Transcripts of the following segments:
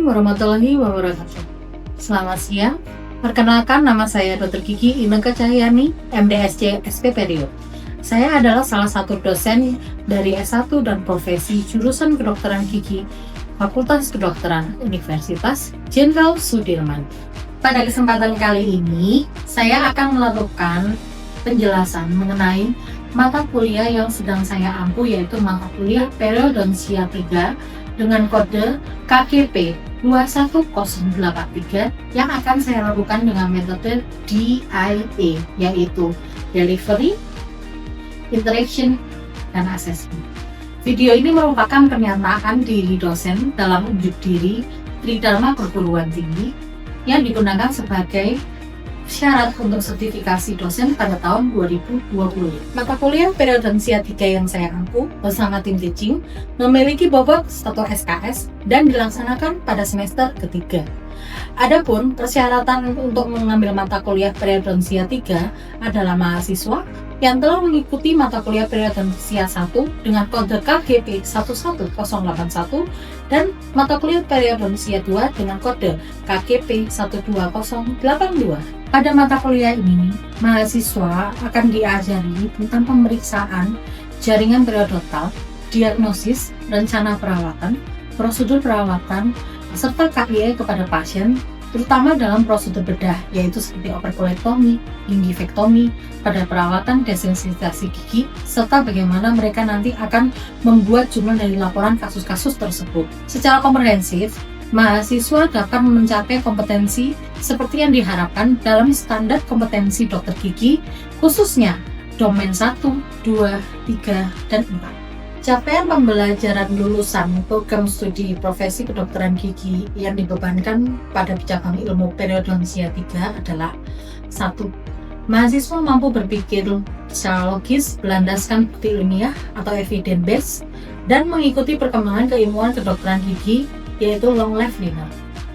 warahmatullahi wabarakatuh. Selamat siang. Perkenalkan, nama saya Dr. Kiki Ineke Cahyani, MDSC SPPDO. Saya adalah salah satu dosen dari S1 dan profesi jurusan kedokteran gigi Fakultas Kedokteran Universitas Jenderal Sudirman. Pada kesempatan kali ini, saya akan melakukan penjelasan mengenai mata kuliah yang sedang saya ampu, yaitu mata kuliah periodonsia 3 dengan kode KGP 21083 yang akan saya lakukan dengan metode DIA, yaitu Delivery, Interaction, dan Assessment. Video ini merupakan pernyataan diri dosen dalam unjuk diri Tridharma Perguruan Tinggi yang digunakan sebagai syarat untuk sertifikasi dosen pada tahun 2020. Mata kuliah periodonsia 3 yang saya ampu bersama tim teaching memiliki bobot 1 SKS dan dilaksanakan pada semester ketiga. Adapun persyaratan untuk mengambil mata kuliah periodonsia 3 adalah mahasiswa yang telah mengikuti mata kuliah periodonsia 1 dengan kode KGP 11081 dan mata kuliah periodonsia 2 dengan kode KGP 12082. Pada mata kuliah ini, mahasiswa akan diajari tentang pemeriksaan jaringan periodontal, diagnosis, rencana perawatan, prosedur perawatan, serta KIE kepada pasien, terutama dalam prosedur bedah, yaitu seperti operkulektomi, gingivektomi, pada perawatan desensitasi gigi, serta bagaimana mereka nanti akan membuat jurnal dari laporan kasus-kasus tersebut. Secara komprehensif, mahasiswa dapat mencapai kompetensi seperti yang diharapkan dalam standar kompetensi dokter gigi, khususnya domain 1, 2, 3, dan 4. Capaian pembelajaran lulusan program studi profesi kedokteran gigi yang dibebankan pada cabang ilmu periodonsia 3 adalah 1. Mahasiswa mampu berpikir secara logis, berlandaskan bukti ilmiah atau evidence based, dan mengikuti perkembangan keilmuan kedokteran gigi, yaitu long life learner.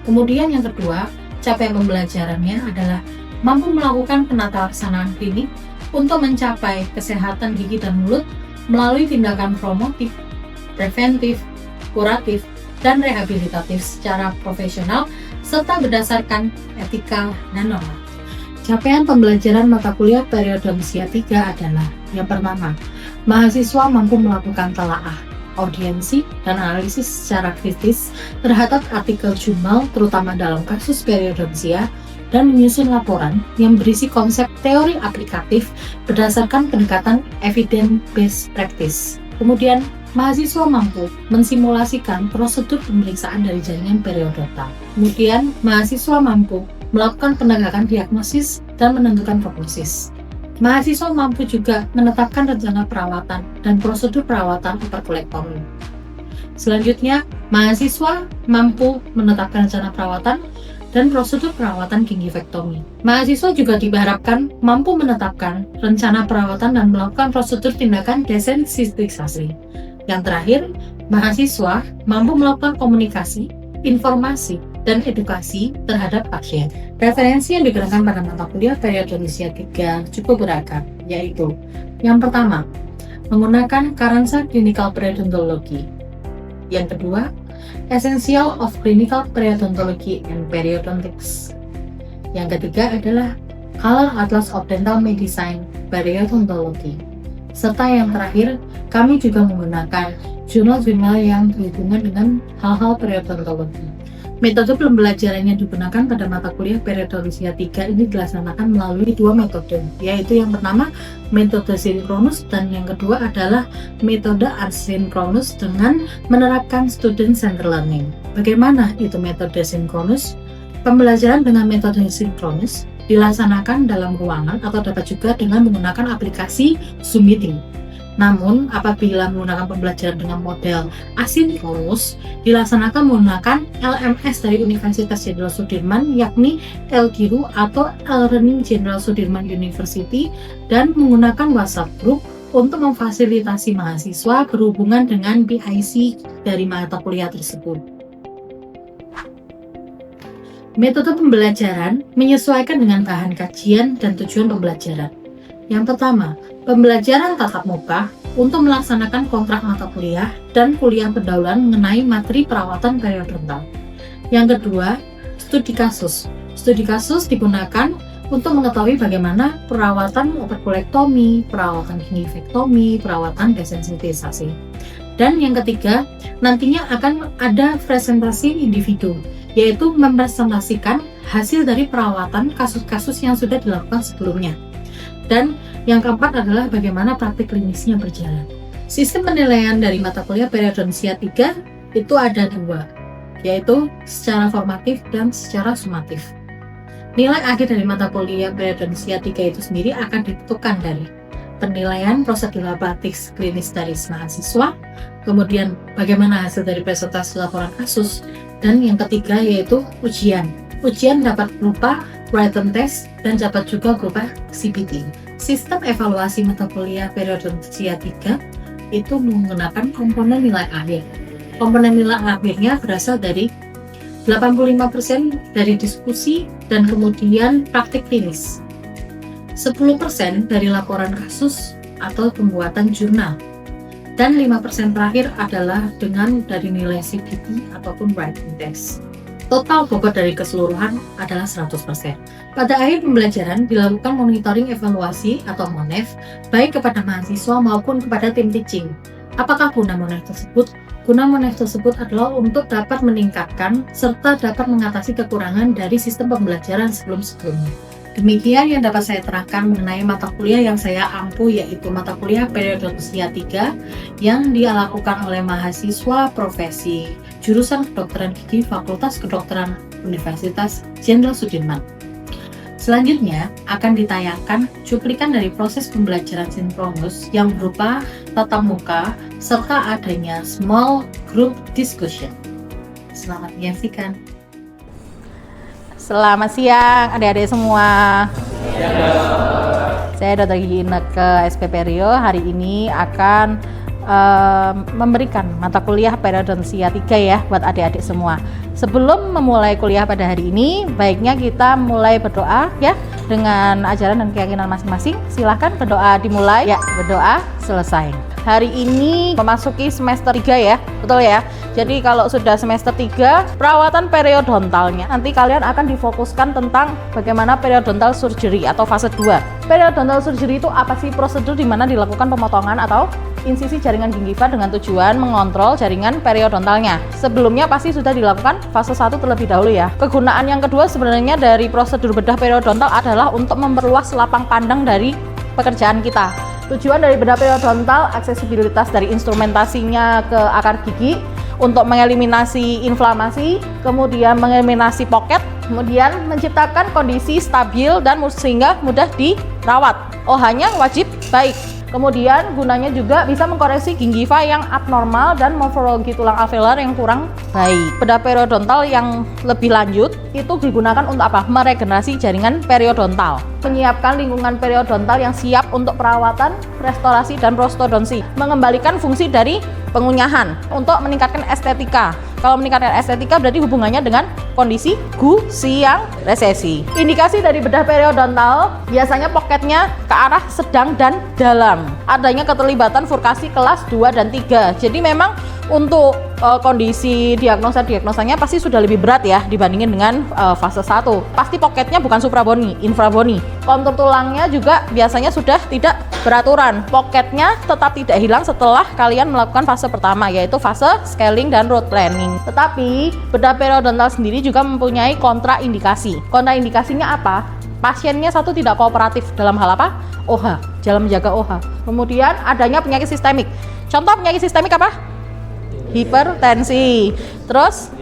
Kemudian yang kedua, capaian pembelajarannya adalah mampu melakukan penatalaksanaan klinik untuk mencapai kesehatan gigi dan mulut melalui tindakan promotif, preventif, kuratif, dan rehabilitatif secara profesional serta berdasarkan etika dan norma. Capaian pembelajaran mata kuliah periodonsia 3 adalah yang pertama, mahasiswa mampu melakukan telaah, audiensi, dan analisis secara kritis terhadap artikel jurnal terutama dalam kasus periodonsia dan menyusun laporan yang berisi konsep teori aplikatif berdasarkan pendekatan evidence-based practice. Kemudian, mahasiswa mampu mensimulasikan prosedur pemeriksaan dari jaringan periodontal. Kemudian, mahasiswa mampu melakukan penegakan diagnosis dan menentukan prognosis. Mahasiswa mampu juga menetapkan rencana perawatan dan prosedur perawatan operkulektomi. Selanjutnya, mahasiswa mampu menetapkan rencana perawatan dan prosedur perawatan gingivektomi. Mahasiswa juga diharapkan mampu menetapkan rencana perawatan dan melakukan prosedur tindakan desensitisasi. Yang terakhir, mahasiswa mampu melakukan komunikasi, informasi, dan edukasi terhadap pasien. Referensi yang digunakan pada mata kuliah periodonsia 3 cukup beragam, yaitu yang pertama, menggunakan Carranza Clinical Periodontology. Yang kedua, Essential of Clinical Periodontology and Periodontics. Yang ketiga adalah Color Atlas of Dental Medicine Periodontology. Serta yang terakhir, kami juga menggunakan jurnal-jurnal yang berhubungan dengan hal-hal periodontologi. Metode pembelajaran yang digunakan pada mata kuliah periodonsia 3 ini dilaksanakan melalui dua metode, yaitu yang pertama metode sinkronus dan yang kedua adalah metode asinkronus dengan menerapkan student centered learning. Bagaimana itu metode sinkronus? Pembelajaran dengan metode sinkronus dilaksanakan dalam ruangan atau dapat juga dengan menggunakan aplikasi Zoom Meeting. Namun, apabila menggunakan pembelajaran dengan model asinkronus, dilaksanakan menggunakan LMS dari Universitas Jenderal Sudirman, yakni LGRU atau Learning Jenderal Sudirman University, dan menggunakan WhatsApp Group untuk memfasilitasi mahasiswa berhubungan dengan PIC dari mata kuliah tersebut. Metode pembelajaran menyesuaikan dengan bahan kajian dan tujuan pembelajaran. Yang pertama, pembelajaran tatap muka untuk melaksanakan kontrak mata kuliah dan kuliah pendahuluan mengenai materi perawatan periodontal. Yang kedua, studi kasus. Studi kasus digunakan untuk mengetahui bagaimana perawatan operkulektomi, perawatan gingivektomi, perawatan desensitisasi. Dan yang ketiga, nantinya akan ada presentasi individu, yaitu mempresentasikan hasil dari perawatan kasus-kasus yang sudah dilakukan sebelumnya. Dan yang keempat adalah bagaimana praktik klinisnya berjalan. Sistem penilaian dari mata kuliah periodonsia 3 itu ada 2, yaitu secara formatif dan secara sumatif. Nilai akhir dari mata kuliah periodonsia 3 itu sendiri akan ditentukan dari penilaian prosedural praktik klinis dari mahasiswa, kemudian bagaimana hasil dari presentasi laporan kasus, dan yang ketiga yaitu ujian. Ujian dapat berupa written test dan dapat juga berupa CPT. Sistem evaluasi mata kuliah periodonsia 3 itu menggunakan komponen nilai akhir. Komponen nilai akhirnya berasal dari 85% dari diskusi dan kemudian praktik klinis, 10% dari laporan kasus atau pembuatan jurnal, dan 5% terakhir adalah dengan dari nilai CPT ataupun writing test. Total bobot dari keseluruhan adalah 100%. Pada akhir pembelajaran dilakukan monitoring evaluasi atau MONEV baik kepada mahasiswa maupun kepada tim teaching. Apakah guna MONEV tersebut? Guna MONEV tersebut adalah untuk dapat meningkatkan serta dapat mengatasi kekurangan dari sistem pembelajaran sebelum-sebelumnya. Demikian yang dapat saya terangkan mengenai mata kuliah yang saya ampu, yaitu mata kuliah periodonsia 3 yang dilakukan oleh mahasiswa profesi jurusan kedokteran gigi Fakultas Kedokteran Universitas Jenderal Sudirman. Selanjutnya akan ditayangkan cuplikan dari proses pembelajaran sinkronus yang berupa tatap muka serta adanya small group discussion. Selamat menyaksikan. Selamat siang adik-adik semua. Saya Dr. Gigi Inneke SPP Rio hari ini akan memberikan mata kuliah periodonsia 3 ya buat adik-adik semua. Sebelum memulai kuliah pada hari ini, baiknya kita mulai berdoa ya dengan ajaran dan keyakinan masing-masing. Silahkan berdoa dimulai, ya berdoa selesai. Hari ini memasuki semester 3 ya, betul ya. Jadi kalau sudah semester 3, perawatan periodontalnya nanti kalian akan difokuskan tentang bagaimana periodontal surgery atau fase 2. Periodontal surgery itu apa sih? Prosedur di mana dilakukan pemotongan atau insisi jaringan gingiva dengan tujuan mengontrol jaringan periodontalnya. Sebelumnya pasti sudah dilakukan fase 1 terlebih dahulu ya. Kegunaan yang kedua sebenarnya dari prosedur bedah periodontal adalah untuk memperluas lapang pandang dari pekerjaan kita. Tujuan dari bedah periodontal, aksesibilitas dari instrumentasinya ke akar gigi untuk mengeliminasi inflamasi, kemudian mengeliminasi pocket, kemudian menciptakan kondisi stabil dan sehingga mudah dirawat. OH-nya wajib baik. Kemudian gunanya juga bisa mengkoreksi gingiva yang abnormal dan morfologi tulang alveolar yang kurang baik. Bedah periodontal yang lebih lanjut itu digunakan untuk apa? Meregenerasi jaringan periodontal. Menyiapkan lingkungan periodontal yang siap untuk perawatan, restorasi, dan prostodonsi. Mengembalikan fungsi dari pengunyahan untuk meningkatkan estetika. Kalau meningkatkan estetika berarti hubungannya dengan kondisi gusi yang resesi. Indikasi dari bedah periodontal biasanya pocketnya ke arah sedang dan dalam. Adanya keterlibatan furkasi kelas 2 dan 3. Jadi memang untuk kondisi diagnosanya pasti sudah lebih berat ya dibandingin dengan fase 1. Pasti pocketnya bukan suprabony, infrabony. Kontur tulangnya juga biasanya sudah tidak beraturan. Pocketnya tetap tidak hilang setelah kalian melakukan fase pertama, yaitu fase scaling dan root planning. Tetapi bedah periodontal sendiri juga mempunyai kontraindikasi. Kontraindikasinya apa? Pasiennya satu tidak kooperatif dalam hal apa? OH, dalam menjaga OH. Kemudian adanya penyakit sistemik. Contoh penyakit sistemik apa? Hipertensi. Terus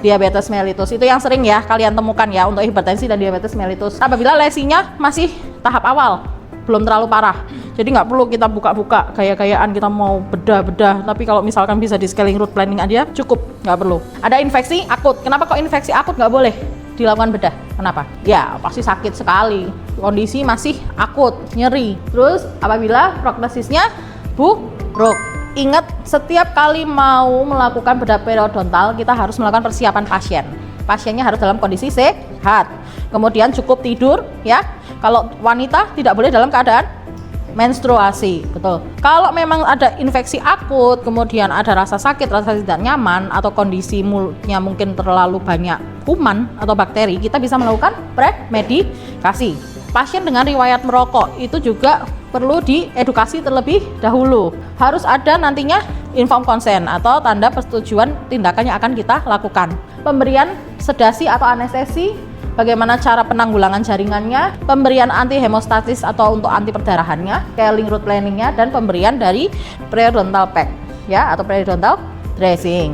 diabetes mellitus. Itu yang sering ya kalian temukan ya untuk hipertensi dan diabetes mellitus. Apabila lesinya masih tahap awal, belum terlalu parah. Jadi nggak perlu kita buka-buka gaya-gayaan kita mau bedah-bedah. Tapi kalau misalkan bisa di scaling root planning aja cukup, nggak perlu. Ada infeksi akut. Kenapa kok infeksi akut nggak boleh dilakukan bedah? Kenapa? Ya pasti sakit sekali. Kondisi masih akut, nyeri. Terus apabila prognosisnya buruk. Ingat, setiap kali mau melakukan bedah periodontal kita harus melakukan persiapan pasien. Pasiennya harus dalam kondisi sehat. Kemudian cukup tidur ya. Kalau wanita tidak boleh dalam keadaan menstruasi, betul. Kalau memang ada infeksi akut, kemudian ada rasa sakit, rasa tidak nyaman, atau kondisi mulutnya mungkin terlalu banyak kuman atau bakteri, kita bisa melakukan premedikasi. Pasien dengan riwayat merokok itu juga perlu diedukasi terlebih dahulu. Harus ada nantinya informed consent atau tanda persetujuan tindakan yang akan kita lakukan. Pemberian sedasi atau anestesi, bagaimana cara penanggulangan jaringannya, pemberian anti hemostatis atau untuk anti perdarahannya, scaling route planningnya, dan pemberian dari periodontal pack ya atau periodontal dressing.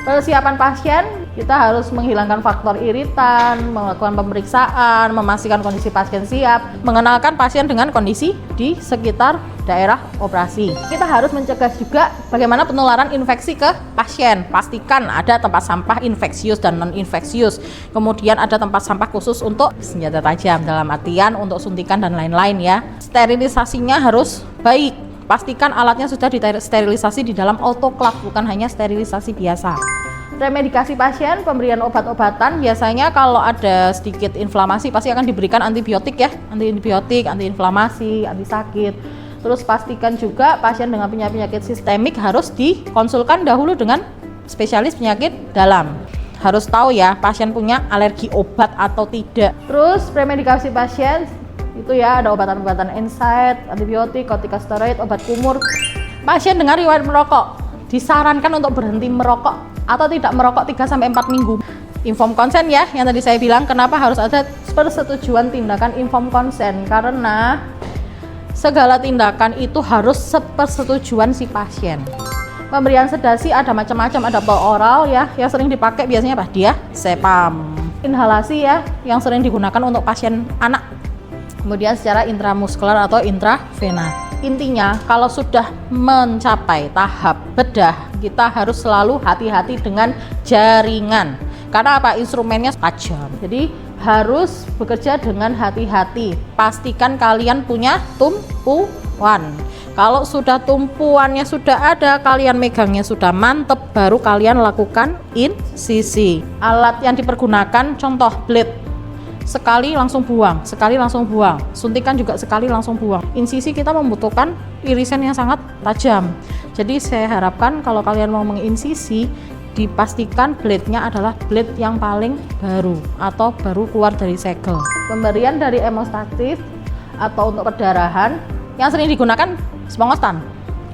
Persiapan pasien, kita harus menghilangkan faktor iritan, melakukan pemeriksaan, memastikan kondisi pasien siap, mengenalkan pasien dengan kondisi di sekitar daerah operasi. Kita harus mencegah juga bagaimana penularan infeksi ke pasien. Pastikan ada tempat sampah infeksius dan non-infeksius. Kemudian ada tempat sampah khusus untuk senjata tajam, dalam artian untuk suntikan dan lain-lain ya. Sterilisasinya harus baik. Pastikan alatnya sudah disterilisasi di dalam autoclave, bukan hanya sterilisasi biasa. Remedikasi pasien, pemberian obat-obatan, biasanya kalau ada sedikit inflamasi pasti akan diberikan antibiotik ya, antibiotik, antiinflamasi, anti sakit. Terus pastikan juga pasien dengan penyakit sistemik harus dikonsulkan dahulu dengan spesialis penyakit dalam. Harus tahu ya pasien punya alergi obat atau tidak. Terus premedikasi pasien itu ya ada obatan-obatan NSAID, antibiotik, kortikosteroid, obat kumur. Pasien dengan riwayat merokok disarankan untuk berhenti merokok atau tidak merokok 3-4 minggu. Informed consent ya, yang tadi saya bilang kenapa harus ada persetujuan tindakan informed consent, karena segala tindakan itu harus sepersetujuan si pasien. Pemberian sedasi ada macam-macam, ada pil oral ya, yang sering dipakai biasanya apa? Diazepam. Inhalasi ya, yang sering digunakan untuk pasien anak. Kemudian secara intramuskular atau intravena. Intinya kalau sudah mencapai tahap bedah, kita harus selalu hati-hati dengan jaringan. Karena apa? Instrumennya tajam. Jadi harus bekerja dengan hati-hati. Pastikan kalian punya tumpuan. Kalau sudah tumpuannya sudah ada, kalian megangnya sudah mantep, baru kalian lakukan insisi. Alat yang dipergunakan contoh blade. Sekali langsung buang, sekali langsung buang. Suntikan juga sekali langsung buang. Insisi kita membutuhkan irisan yang sangat tajam. Jadi saya harapkan kalau kalian mau menginsisi, dipastikan blade-nya adalah blade yang paling baru atau baru keluar dari segel. Pemberian dari hemostatis atau untuk perdarahan yang sering digunakan spongostan.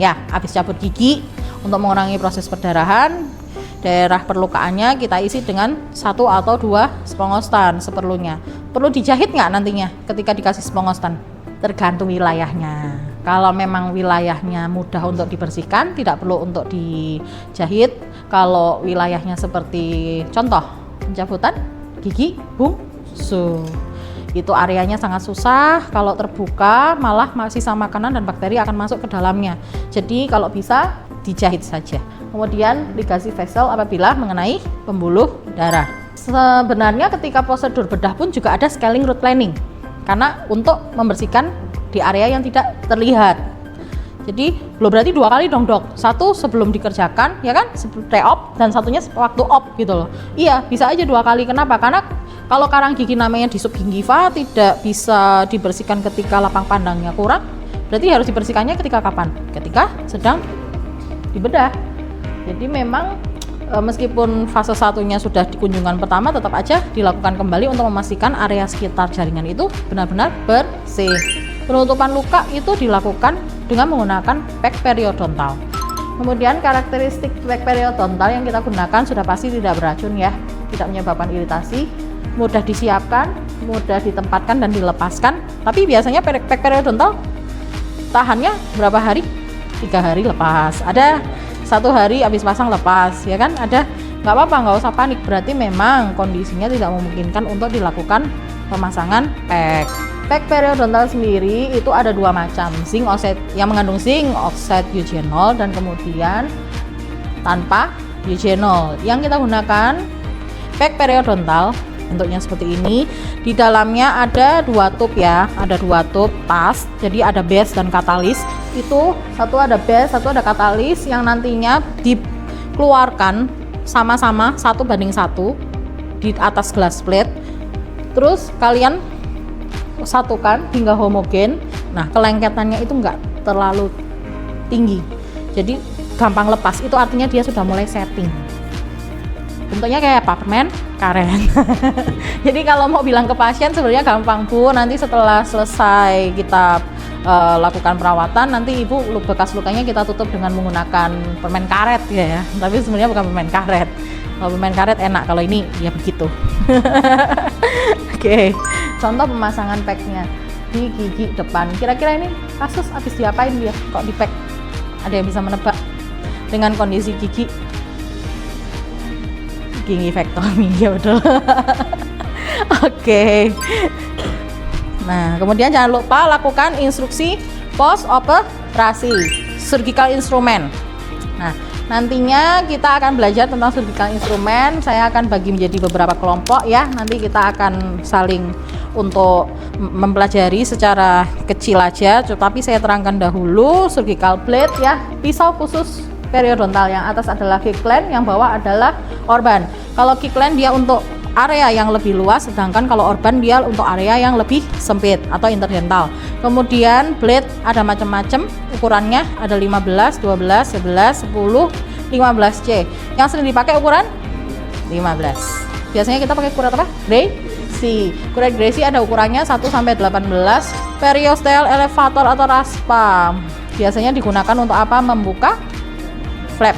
Ya, habis cabut gigi untuk mengurangi proses perdarahan. Daerah perlukaannya kita isi dengan 1 atau 2 spongostan seperlunya. Perlu dijahit nggak nantinya ketika dikasih spongostan? Tergantung wilayahnya. Kalau memang wilayahnya mudah untuk dibersihkan, tidak perlu untuk dijahit. Kalau wilayahnya seperti contoh pencabutan gigi bungsu, itu areanya sangat susah. Kalau terbuka malah sisa makanan dan bakteri akan masuk ke dalamnya. Jadi kalau bisa dijahit saja. Kemudian ligasi vessel apabila mengenai pembuluh darah. Sebenarnya ketika prosedur bedah pun juga ada scaling route planning, karena untuk membersihkan di area yang tidak terlihat. Jadi belum berarti 2 kali dong dok, 1 sebelum dikerjakan ya kan, pre-op, dan satunya waktu op gitu loh. Iya bisa aja 2 kali. Kenapa? Karena kalau karang gigi namanya di subgingiva tidak bisa dibersihkan ketika lapang pandangnya kurang, berarti harus dibersihkannya ketika kapan? Ketika sedang dibedah. Jadi memang meskipun fase satunya sudah di kunjungan pertama, tetap aja dilakukan kembali untuk memastikan area sekitar jaringan itu benar-benar bersih. Penutupan luka itu dilakukan dengan menggunakan pack periodontal. Kemudian karakteristik pack periodontal yang kita gunakan sudah pasti tidak beracun ya, tidak menyebabkan iritasi, mudah disiapkan, mudah ditempatkan dan dilepaskan. Tapi biasanya pack periodontal tahannya berapa hari? 3 hari lepas. Ada 1 hari habis pasang lepas ya kan, ada. Nggak apa-apa, nggak usah panik, berarti memang kondisinya tidak memungkinkan untuk dilakukan pemasangan pack. Pack periodontal sendiri itu ada 2 macam, zinc oxide yang mengandung zinc oxide eugenol dan kemudian tanpa eugenol. Yang kita gunakan pack periodontal bentuknya seperti ini. Di dalamnya ada 2 tube ya, ada 2 tube tas. Jadi ada base dan katalis. Itu satu ada base, satu ada katalis yang nantinya dikeluarkan sama-sama 1:1 di atas glass plate. Terus kalian satukan hingga homogen. Nah, kelengketannya itu nggak terlalu tinggi, jadi gampang lepas. Itu artinya dia sudah mulai setting. Bentuknya kayak apa? Permen karet. Jadi kalau mau bilang ke pasien sebenarnya gampang, Bu, nanti setelah selesai kita lakukan perawatan, nanti ibu bekas lukanya kita tutup dengan menggunakan permen karet ya. Tapi sebenarnya bukan permen karet. Kalau permen karet enak, kalau ini ya begitu. Oke. Contoh pemasangan packnya di gigi depan. Kira-kira ini kasus habis diapain dia kok di pack? Ada yang bisa menebak dengan kondisi gigi factomy? Ya betul. Oke. Nah, kemudian jangan lupa lakukan instruksi post operasi surgical instrument. Nah, nantinya kita akan belajar tentang surgical instrument. Saya akan bagi menjadi beberapa kelompok ya. Nanti kita akan saling untuk mempelajari secara kecil aja. Tetapi saya terangkan dahulu surgical blade ya, pisau khusus periodontal. Yang atas adalah Kirkland, yang bawah adalah Orban. Kalau Kirkland dia untuk area yang lebih luas, sedangkan kalau Orban dia untuk area yang lebih sempit atau interdental. Kemudian blade ada macam-macam ukurannya, ada 15, 12, 11, 10, 15C. Yang sering dipakai ukuran 15. Biasanya kita pakai kuret apa? Gracie. Kuret Gracie ada ukurannya 1 sampai 18. Periostyle elevator atau raspa biasanya digunakan untuk apa? Membuka flap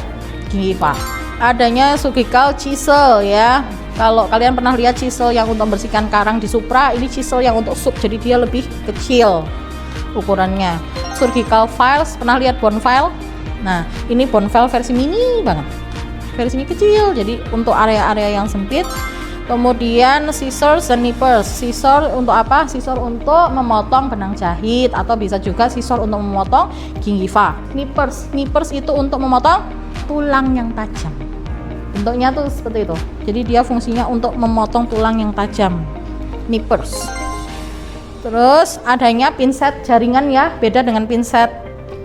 gingiva. Adanya surgical chisel ya. Kalau kalian pernah lihat chisel yang untuk membersihkan karang di Supra, ini chisel yang untuk sup, jadi dia lebih kecil ukurannya. Surgical files, pernah lihat bone file? Nah, ini bone file versi mini banget, versi ini kecil, jadi untuk area-area yang sempit. Kemudian scissors dan nippers. Scissor untuk apa? Scissor untuk memotong benang jahit, atau bisa juga scissor untuk memotong gingiva. Nippers itu untuk memotong tulang yang tajam. Bentuknya tuh seperti itu. Jadi dia fungsinya untuk memotong tulang yang tajam. Nippers. Terus adanya pinset jaringan ya, beda dengan pinset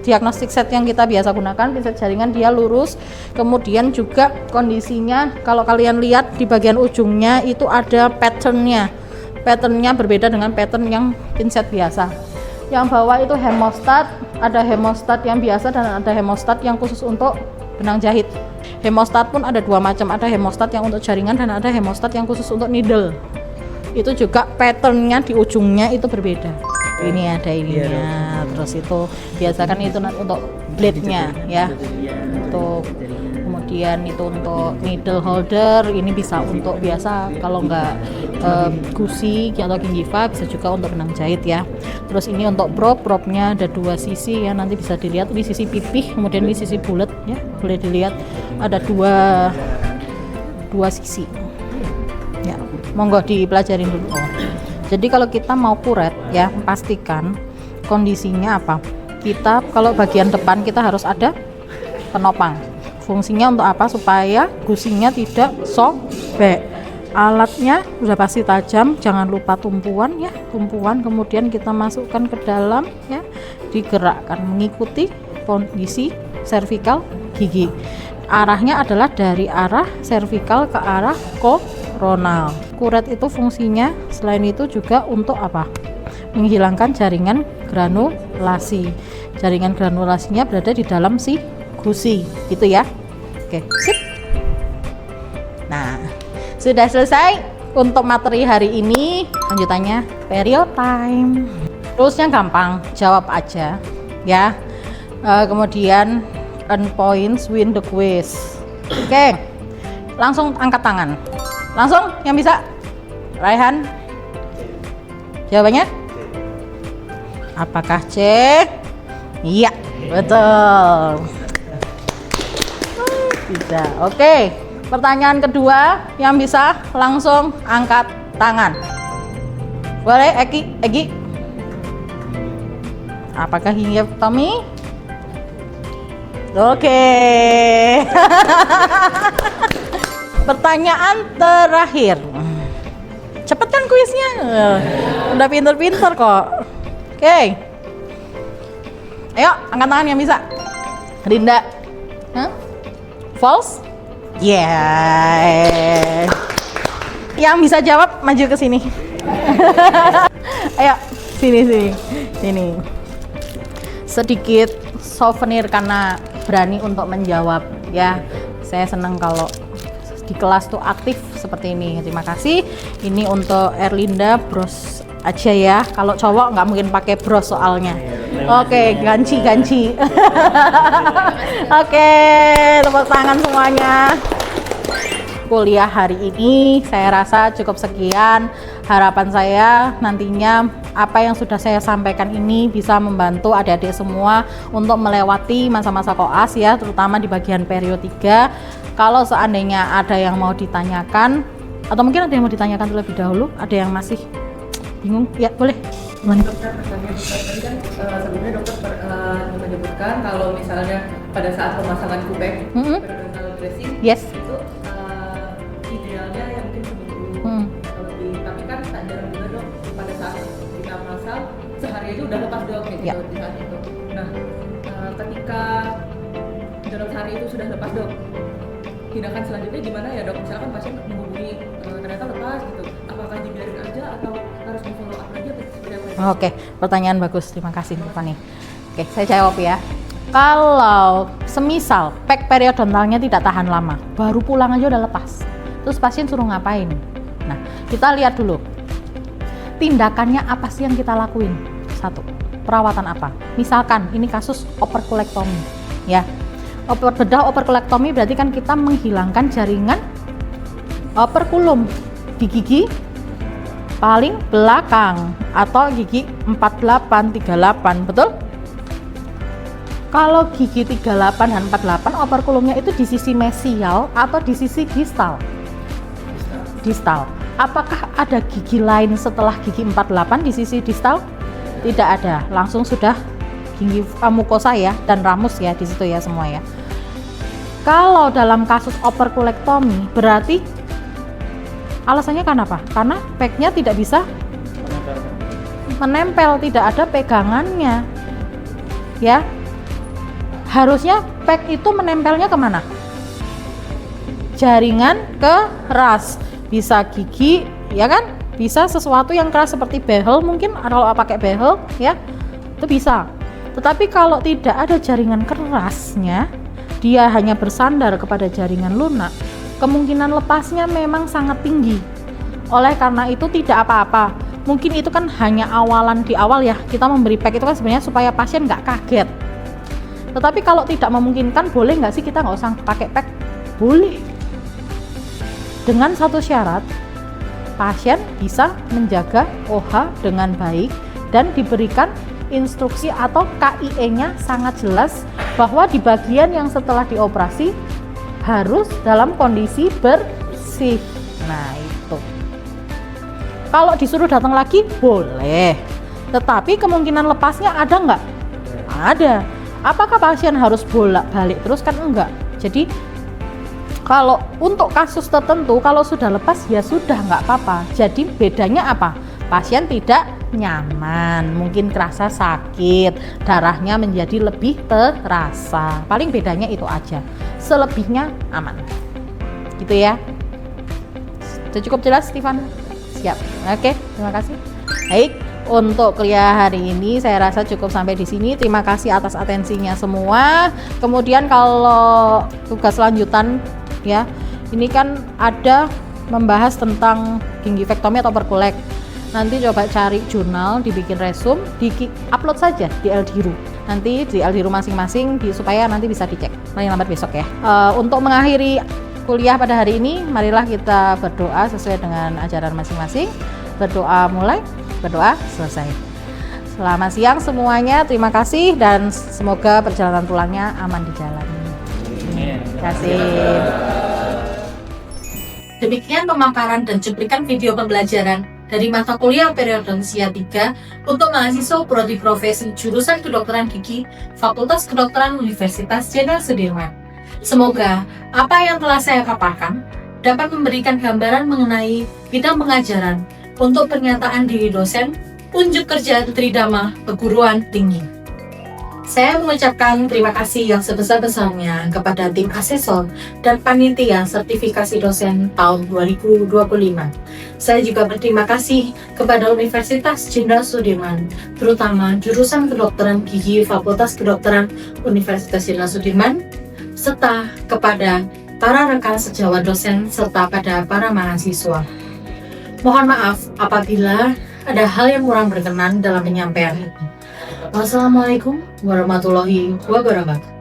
diagnostic set yang kita biasa gunakan. Pinset jaringan dia lurus. Kemudian juga kondisinya kalau kalian lihat di bagian ujungnya itu ada patternnya. Patternnya berbeda dengan pattern yang pinset biasa. Yang bawah itu hemostat, ada hemostat yang biasa dan ada hemostat yang khusus untuk benang jahit. Hemostat pun ada dua macam, ada hemostat yang untuk jaringan dan ada hemostat yang khusus untuk needle. Itu juga patternnya di ujungnya itu berbeda. Ini ada ininya, terus itu biasa kan itu untuk blade-nya ya. Untuk kemudian itu untuk needle holder, ini bisa untuk biasa kalau enggak gusi atau gingiva, bisa juga untuk benang jahit ya. Terus ini untuk prop-nya ada dua sisi ya, nanti bisa dilihat di sisi pipih, kemudian di sisi bulat ya, boleh dilihat ada dua sisi ya. Monggo dipelajarin dulu. Jadi kalau kita mau kuret ya, pastikan kondisinya apa. Kita kalau bagian depan kita harus ada penopang. Fungsinya untuk apa? Supaya gusinya tidak sobek. Alatnya sudah pasti tajam, jangan lupa tumpuan ya, tumpuan kemudian kita masukkan ke dalam ya, digerakkan mengikuti kondisi servikal gigi. Arahnya adalah dari arah servikal ke arah koronal. Kuret itu fungsinya selain itu juga untuk apa? Menghilangkan jaringan granulasi. Jaringan granulasinya berada di dalam si gusi, gitu ya. Oke, sip. Nah, sudah selesai untuk materi hari ini. Lanjutannya period time. Rulesnya gampang, jawab aja ya. Kemudian earn points, win the quiz. Oke, langsung angkat tangan. Langsung yang bisa. Raihan. Jawabannya? Apakah C? Iya, betul. Bisa. Oke. Pertanyaan kedua yang bisa langsung angkat tangan. Boleh, Egi? Apakah hingga Tommy? Oke. Pertanyaan terakhir. Cepet kan kuisnya? Udah pinter-pinter kok. Oke. Ayo, angkat tangan yang bisa. Rinda. False? Yeah. Yang bisa jawab maju ke sini. Ayo, sini. sedikit souvenir karena berani untuk menjawab ya. Saya senang kalau di kelas tuh aktif seperti ini. Terima kasih. Ini untuk Erlinda bros aja ya. Kalau cowok nggak mungkin pakai bros soalnya. Oke, ganci. Oke, tepuk tangan semuanya. Kuliah hari ini saya rasa cukup sekian. Harapan saya nantinya apa yang sudah saya sampaikan ini bisa membantu adik-adik semua untuk melewati masa-masa koas ya, terutama di bagian periode 3. Kalau seandainya ada yang mau ditanyakan atau mungkin ada yang mau ditanyakan terlebih dahulu, ada yang masih bingung, ya boleh. Dokter, pertanyaan tadi kan sebelumnya dokter menyebutkan kalau misalnya pada saat pemasangan kupek periodontal dressing Yes. itu idealnya yang mungkin seminggu lebih, tapi kan tak jarang juga dok pada saat kita masang sehari aja udah lepas dok kayak gitu di saat itu. Nah ketika dalam sehari itu sudah lepas dok, tindakan selanjutnya gimana ya dok? Misalkan pasien menghubungi ternyata lepas gitu, apakah dibiarin aja atau harus di follow up lagi atau seperti apa? Oke, pertanyaan bagus, terima kasih Tiffany. Oke, saya jawab ya. Kalau semisal pack periodontalnya tidak tahan lama, baru pulang aja udah lepas, terus pasien suruh ngapain? Nah, kita lihat dulu tindakannya apa sih yang kita lakuin. Satu, perawatan apa? Misalkan ini kasus operculektomi ya. Bedah operculektomi berarti kan kita menghilangkan jaringan operculum di gigi paling belakang atau gigi 4838, betul? Kalau gigi 38 dan 48 operculumnya itu di sisi mesial atau di sisi distal? Distal. Apakah ada gigi lain setelah gigi 48 di sisi distal? Tidak ada, langsung sudah gigi mukosa ya dan ramus ya di situ ya semua ya. Kalau dalam kasus operculektomi berarti alasannya kenapa? Karena packnya tidak bisa menempel, tidak ada pegangannya ya. Harusnya pack itu menempelnya kemana? Jaringan keras, bisa gigi ya kan, bisa sesuatu yang keras seperti behel mungkin, kalau pakai behel ya itu bisa. Tetapi kalau tidak ada jaringan kerasnya, dia hanya bersandar kepada jaringan lunak, kemungkinan lepasnya memang sangat tinggi. Oleh karena itu tidak apa-apa, mungkin itu kan hanya awalan di awal ya, kita memberi pack itu kan sebenarnya supaya pasien nggak kaget. Tetapi kalau tidak memungkinkan, boleh nggak sih kita nggak usah pakai pack? Boleh, dengan satu syarat, pasien bisa menjaga OH dengan baik dan diberikan instruksi atau KIE-nya sangat jelas bahwa di bagian yang setelah dioperasi harus dalam kondisi bersih. Nah itu. Kalau disuruh datang lagi boleh, tetapi kemungkinan lepasnya ada nggak? Ada. Apakah pasien harus bolak-balik terus? Kan enggak. Jadi kalau untuk kasus tertentu kalau sudah lepas ya sudah nggak apa-apa. Jadi bedanya apa? Pasien tidak nyaman, mungkin kerasa sakit, darahnya menjadi lebih terasa. Paling bedanya itu aja. Selebihnya aman. Gitu ya. Sudah cukup jelas, Stefan? Siap. Oke, terima kasih. Baik, untuk kuliah hari ini saya rasa cukup sampai di sini. Terima kasih atas atensinya semua. Kemudian kalau tugas lanjutan ya, ini kan ada membahas tentang gingivektomi atau operculek. Nanti coba cari jurnal, dibikin resume, upload saja di Eldiru. Nanti di Eldiru masing-masing supaya nanti bisa dicek. Paling lambat besok ya. Untuk mengakhiri kuliah pada hari ini, marilah kita berdoa sesuai dengan ajaran masing-masing. Berdoa mulai, berdoa selesai. Selamat siang semuanya, terima kasih dan semoga perjalanan pulangnya aman di jalan. Terima kasih. Demikian pemaparan dan cuplikan video pembelajaran dari mata kuliah periodonsia 3 untuk mahasiswa prodi profesi jurusan kedokteran gigi Fakultas Kedokteran Universitas Jenderal Sudirman. Semoga apa yang telah saya paparkan dapat memberikan gambaran mengenai bidang pengajaran untuk pernyataan diri dosen, unjuk kerja tridharma perguruan tinggi. Saya mengucapkan terima kasih yang sebesar-besarnya kepada tim asesor dan panitia sertifikasi dosen tahun 2025. Saya juga berterima kasih kepada Universitas Jenderal Sudirman, terutama jurusan kedokteran gigi Fakultas Kedokteran Universitas Jenderal Sudirman, serta kepada para rekan sejawat dosen serta pada para mahasiswa. Mohon maaf apabila ada hal yang kurang berkenan dalam penyampaian ini. Wassalamualaikum warahmatullahi wabarakatuh.